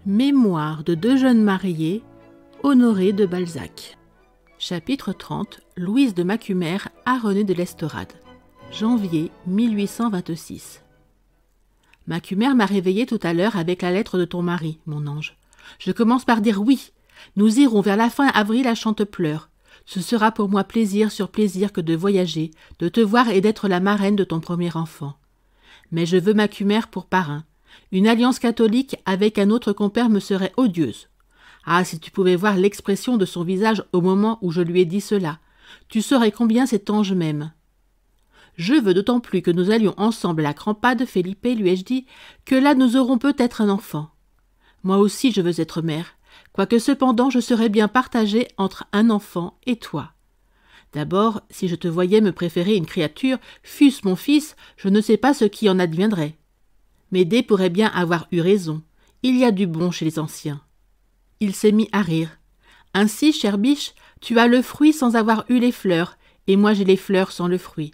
Mémoires de deux jeunes mariés, Honoré de Balzac. Chapitre 30. Louise de Macumer à René de l'Estorade. Janvier 1826. Macumer m'a réveillée tout à l'heure avec la lettre de ton mari, mon ange. Je commence par dire oui. Nous irons vers la fin avril à Chantepleurs. Ce sera pour moi plaisir sur plaisir que de voyager, de te voir et d'être la marraine de ton premier enfant. Mais je veux Macumer pour parrain. Une alliance catholique avec un autre compère me serait odieuse. Ah, si tu pouvais voir l'expression de son visage au moment où je lui ai dit cela, tu saurais combien cet ange m'aime. Je veux d'autant plus que nous allions ensemble à la Crampade, Felipe, lui ai-je dit, que là nous aurons peut-être un enfant. Moi aussi je veux être mère, quoique cependant je serais bien partagée entre un enfant et toi. D'abord, si je te voyais me préférer une créature, fût-ce mon fils, je ne sais pas ce qui en adviendrait. Médée pourrait bien avoir eu raison. Il y a du bon chez les anciens. Il s'est mis à rire. Ainsi, chère biche, tu as le fruit sans avoir eu les fleurs, et moi j'ai les fleurs sans le fruit.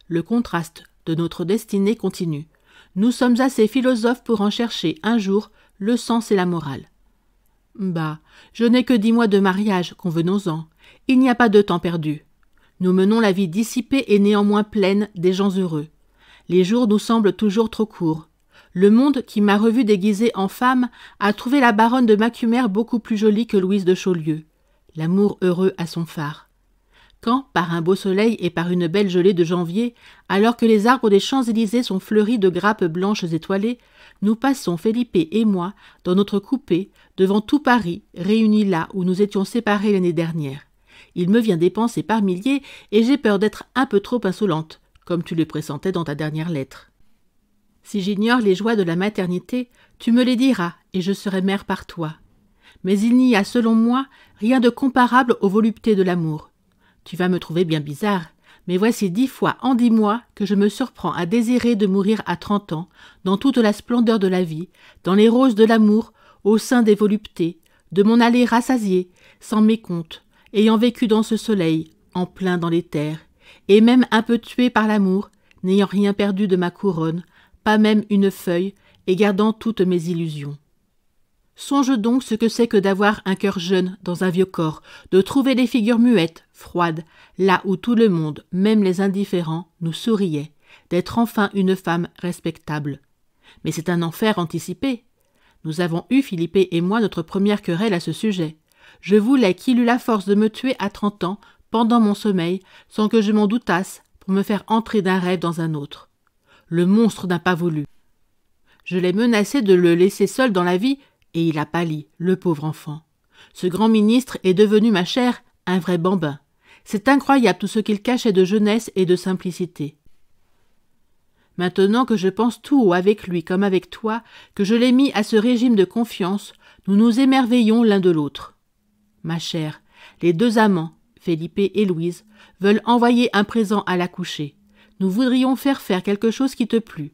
Le contraste de notre destinée continue. Nous sommes assez philosophes pour en chercher un jour le sens et la morale. Bah, je n'ai que 10 mois de mariage, convenons-en. Il n'y a pas de temps perdu. Nous menons la vie dissipée et néanmoins pleine des gens heureux. Les jours nous semblent toujours trop courts. Le monde, qui m'a revue déguisée en femme, a trouvé la baronne de Macumer beaucoup plus jolie que Louise de Chaulieu. L'amour heureux a son phare. Quand, par un beau soleil et par une belle gelée de janvier, alors que les arbres des Champs-Élysées sont fleuris de grappes blanches étoilées, nous passons, Felipe et moi, dans notre coupé, devant tout Paris, réunis là où nous étions séparés l'année dernière. Il me vient des pensées par milliers et j'ai peur d'être un peu trop insolente, comme tu le pressentais dans ta dernière lettre. Si j'ignore les joies de la maternité, tu me les diras, et je serai mère par toi. Mais il n'y a, selon moi, rien de comparable aux voluptés de l'amour. Tu vas me trouver bien bizarre, mais voici 10 fois en 10 mois que je me surprends à désirer de mourir à 30 ans, dans toute la splendeur de la vie, dans les roses de l'amour, au sein des voluptés, de mon aller rassasié, sans mécompte, ayant vécu dans ce soleil, en plein dans les terres, et même un peu tué par l'amour, n'ayant rien perdu de ma couronne, pas même une feuille, et gardant toutes mes illusions. Songe donc ce que c'est que d'avoir un cœur jeune dans un vieux corps, de trouver les figures muettes, froides, là où tout le monde, même les indifférents, nous souriait, d'être enfin une femme respectable. Mais c'est un enfer anticipé. Nous avons eu, Felipe et moi, notre première querelle à ce sujet. Je voulais qu'il eût la force de me tuer à 30 ans, pendant mon sommeil, sans que je m'en doutasse, pour me faire entrer d'un rêve dans un autre. Le monstre n'a pas voulu. Je l'ai menacé de le laisser seul dans la vie, et il a pâli, le pauvre enfant. Ce grand ministre est devenu, ma chère, un vrai bambin. C'est incroyable tout ce qu'il cachait de jeunesse et de simplicité. Maintenant que je pense tout haut avec lui comme avec toi, que je l'ai mis à ce régime de confiance, nous nous émerveillons l'un de l'autre. Ma chère, les deux amants, Felipe et Louise, veulent envoyer un présent à l'accoucher. Nous voudrions faire quelque chose qui te plût.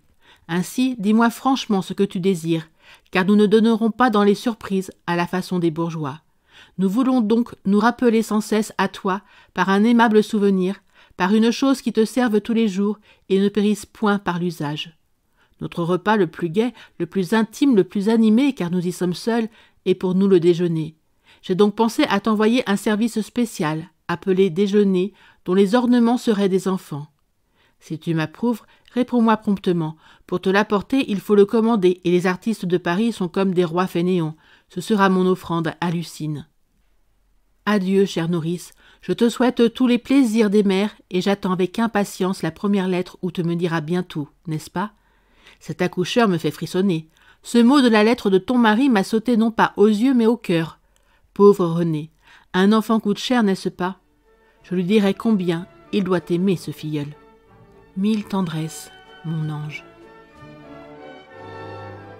Ainsi, dis-moi franchement ce que tu désires, car nous ne donnerons pas dans les surprises à la façon des bourgeois. Nous voulons donc nous rappeler sans cesse à toi, par un aimable souvenir, par une chose qui te serve tous les jours et ne périsse point par l'usage. Notre repas le plus gai, le plus intime, le plus animé, car nous y sommes seuls, est pour nous le déjeuner. J'ai donc pensé à t'envoyer un service spécial, appelé déjeuner, dont les ornements seraient des enfants. Si tu m'approuves, réponds-moi promptement. Pour te l'apporter, il faut le commander, et les artistes de Paris sont comme des rois fainéants. Ce sera mon offrande à Lucine. Adieu, chère nourrice. Je te souhaite tous les plaisirs des mères, et j'attends avec impatience la première lettre où tu me diras bientôt, n'est-ce pas? Cet accoucheur me fait frissonner. Ce mot de la lettre de ton mari m'a sauté non pas aux yeux, mais au cœur. Pauvre René, un enfant coûte cher, n'est-ce pas? Je lui dirai combien il doit aimer ce filleul. 1000 tendresses, mon ange.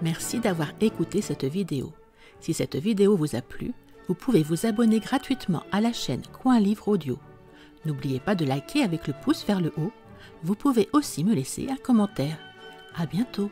Merci d'avoir écouté cette vidéo. Si cette vidéo vous a plu, vous pouvez vous abonner gratuitement à la chaîne Coin Livre Audio. N'oubliez pas de liker avec le pouce vers le haut. Vous pouvez aussi me laisser un commentaire. À bientôt.